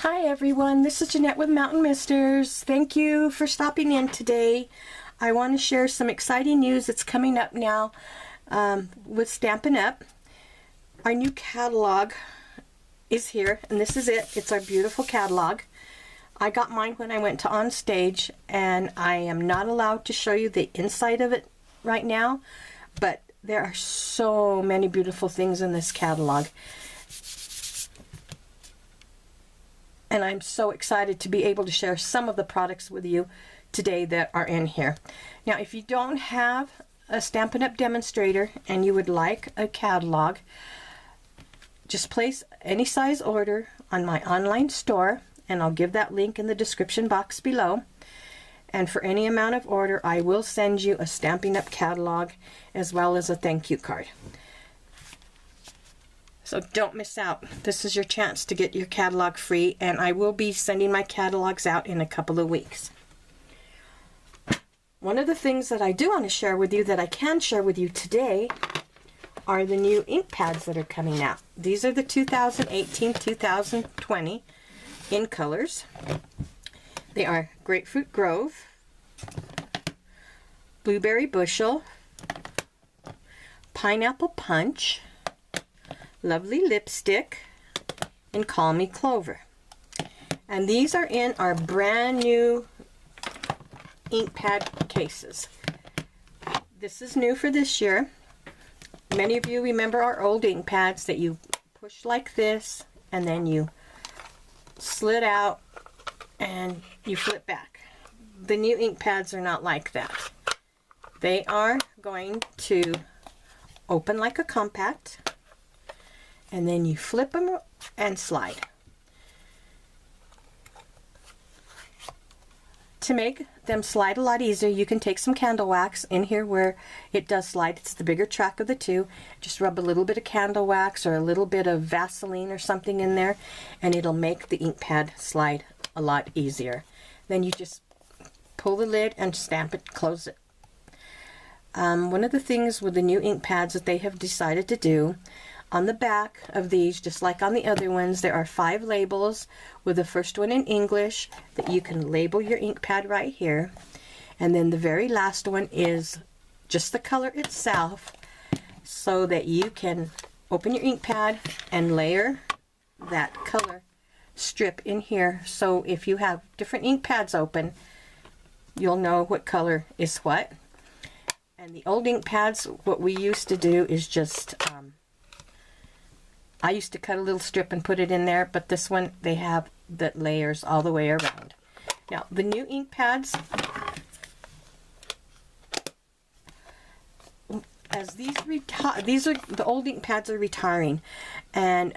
Hi everyone, this is Jeanette with Mountain Misters. Thank you for stopping in today. I want to share some exciting news that's coming up now with Stampin' Up. Our new catalog is here, and this is it. It's our beautiful catalog. I got mine when I went to On Stage, and I am not allowed to show you the inside of it right now, but there are so many beautiful things in this catalog. And I'm so excited to be able to share some of the products with you today that are in here. Now, if you don't have a Stampin' Up! Demonstrator and you would like a catalog, just place any size order on my online store, and I'll give that link in the description box below. And for any amount of order, I will send you a Stampin' Up! Catalog as well as a thank you card. So don't miss out. This is your chance to get your catalog free, and I will be sending my catalogs out in a couple of weeks. One of the things that I do want to share with you that I can share with you today are the new ink pads that are coming out. These are the 2018-2020 in colors. They are Grapefruit Grove, Blueberry Bushel, Pineapple Punch, Lovely Lipstick, and Call Me Clover. And these are in our brand new ink pad cases. This is new for this year. Many of you remember our old ink pads that you push like this, and then you slid out and you flip back. The new ink pads are not like that. They are going to open like a compact, and then you flip them and slide. To make them slide a lot easier, you can take some candle wax in here where it does slide. It's the bigger track of the two. Just rub a little bit of candle wax or a little bit of Vaseline or something in there, and it'll make the ink pad slide a lot easier. Then you just pull the lid and stamp it, close it. One of the things with the new ink pads that they have decided to do, on the back of these, just like on the other ones, there are 5 labels, with the first one in English that you can label your ink pad right here. And then the very last one is just the color itself, so that you can open your ink pad and layer that color strip in here. So if you have different ink pads open, you'll know what color is what. And the old ink pads, what we used to do is just I used to cut a little strip and put it in there, but this one, they have the layers all the way around. Now, the new ink pads, as these are the old ink pads are retiring, and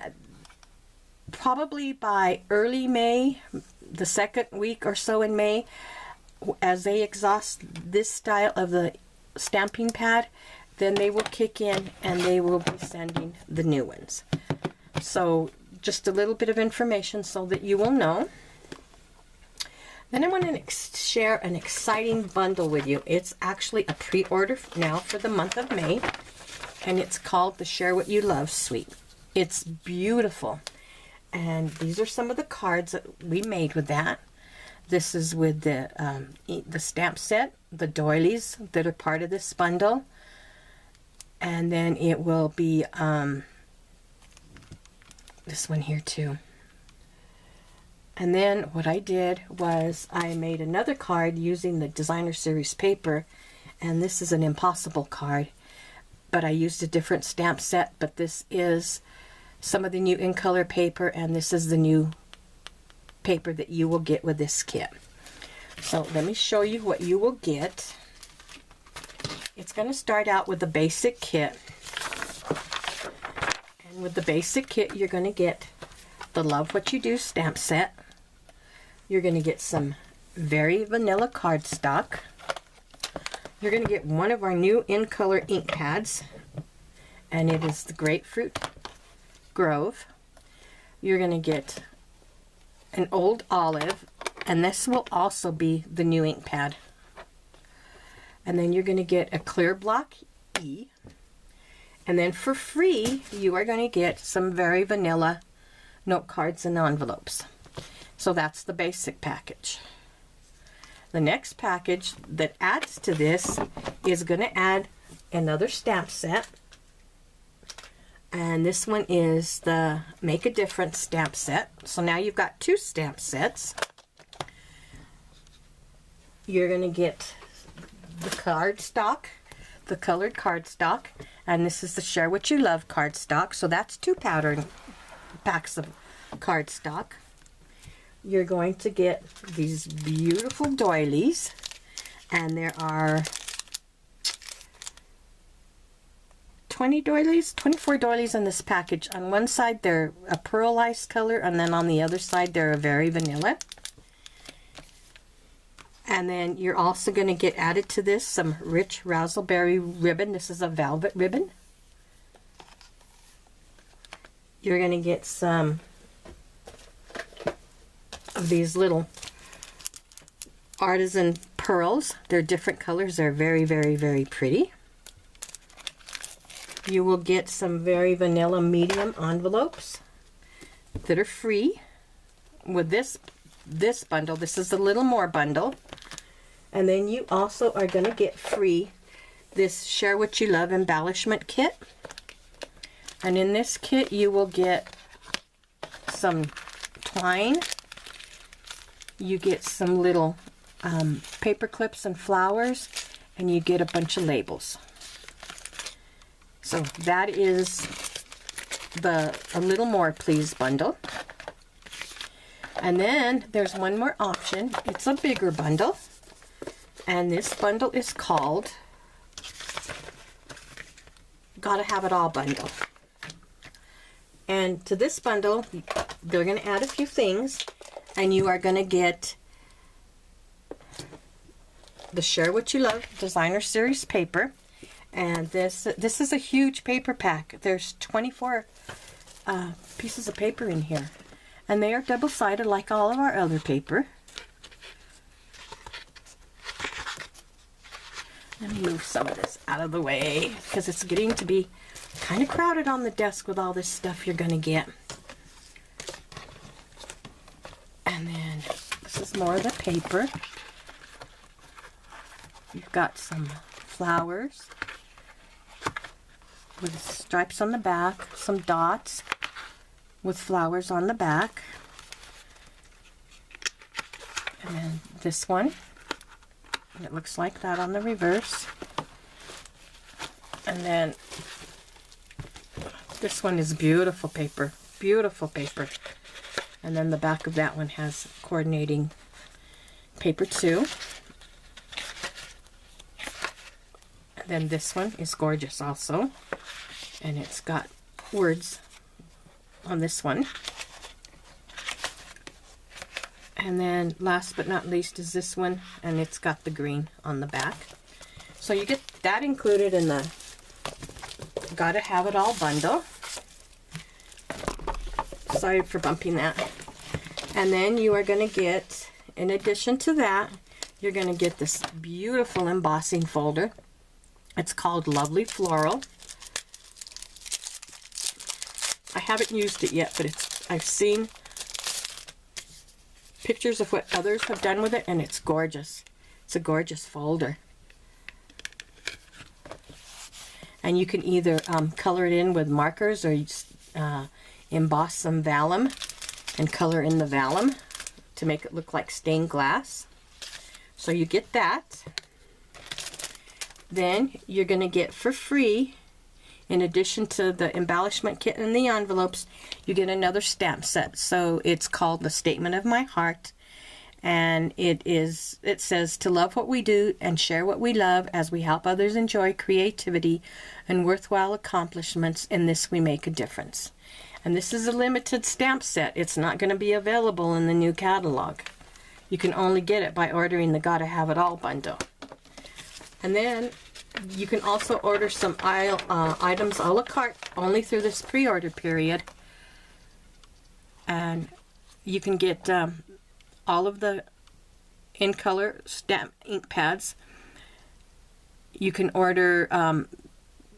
probably by early May, the second week or so in May, as they exhaust this style of the stamping pad, then they will kick in and they will be sending the new ones. So just a little bit of information so that you will know. Then I want to share an exciting bundle with you. It's actually a pre-order now for the month of May, and it's called the Share What You Love Suite. It's beautiful, and these are some of the cards that we made with that. This is with the stamp set, the doilies that are part of this bundle, and then it will be this one here too. And then what I did was I made another card using the Designer Series paper, and this is an Impossible card, but I used a different stamp set. But this is some of the new in color paper, and this is the new paper that you will get with this kit. So let me show you what you will get. It's going to start out with the basic kit. And with the basic kit, you're going to get the Love What You Do stamp set. You're going to get some very vanilla cardstock. You're going to get one of our new in color ink pads, and it is the Grapefruit Grove. You're going to get an Old Olive, and this will also be the new ink pad. And then you're going to get a Clear Block E. And then for free, you are going to get some very vanilla note cards and envelopes. So that's the basic package. The next package that adds to this is going to add another stamp set. And this one is the Make a Difference stamp set. So now you've got 2 stamp sets. You're going to get the cardstock, the colored cardstock, and this is the Share What You Love cardstock. So that's 2 pattern packs of cardstock. You're going to get these beautiful doilies, and there are 24 doilies in this package. On one side they're a pearlized color, and then on the other side they're a very vanilla. And then you're also going to get added to this some rich razzleberry ribbon. This is a velvet ribbon. You're going to get some of these little artisan pearls. They're different colors. They're very, very, very pretty. You will get some very vanilla medium envelopes that are free with this bundle. This is the Little More bundle. And then you also are going to get free this Share What You Love embellishment kit. And in this kit you will get some twine. You get some little paper clips and flowers, and you get a bunch of labels. So that is the A Little More Please bundle. And then there's one more option. It's a bigger bundle, and this bundle is called Gotta Have It All bundle. And to this bundle they're going to add a few things, and you are going to get the Share What You Love Designer Series paper. And this is a huge paper pack. There's 24 pieces of paper in here, and they are double-sided like all of our other paper. Let me move some of this out of the way because it's getting to be kind of crowded on the desk with all this stuff you're going to get. And then this is more of the paper. You've got some flowers with stripes on the back, some dots with flowers on the back. And then this one, it looks like that on the reverse. And then this one is beautiful paper, beautiful paper. And then the back of that one has coordinating paper too. And then this one is gorgeous also, and it's got words on this one. And then last but not least is this one, and it's got the green on the back. So you get that included in the Gotta Have It All bundle. Sorry for bumping that. And then you are going to get, in addition to that, you're going to get this beautiful embossing folder. It's called Lovely Floral. I haven't used it yet, but I've seen pictures of what others have done with it, and it's gorgeous. It's a gorgeous folder. And you can either color it in with markers or emboss some vellum and color in the vellum to make it look like stained glass. So you get that. Then you're going to get for free, in addition to the embellishment kit and the envelopes, you get another stamp set. So it's called The Statement of My Heart, and it says to love what we do and share what we love as we help others enjoy creativity and worthwhile accomplishments. In this we make a difference. And this is a limited stamp set. It's not going to be available in the new catalog. You can only get it by ordering the Gotta Have It All bundle. And then you can also order some items a la carte only through this pre-order period. And you can get all of the in color stamp ink pads. You can order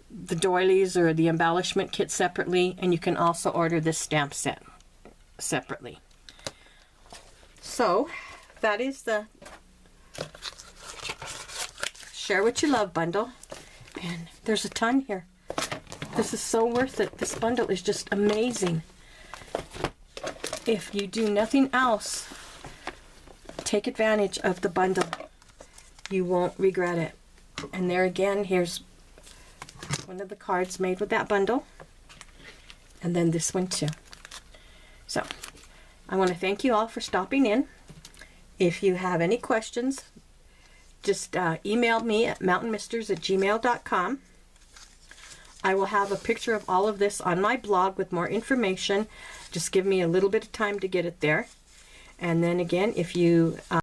the doilies or the embellishment kit separately, and you can also order this stamp set separately. So that is the Share What You Love bundle, and there's a ton here. This is so worth it. This bundle is just amazing. If you do nothing else, take advantage of the bundle. You won't regret it. And there again, here's one of the cards made with that bundle, and then this one too. So I want to thank you all for stopping in. If you have any questions, just email me at mountainmisters@gmail.com. I will have a picture of all of this on my blog with more information. Just give me a little bit of time to get it there. And then again, if you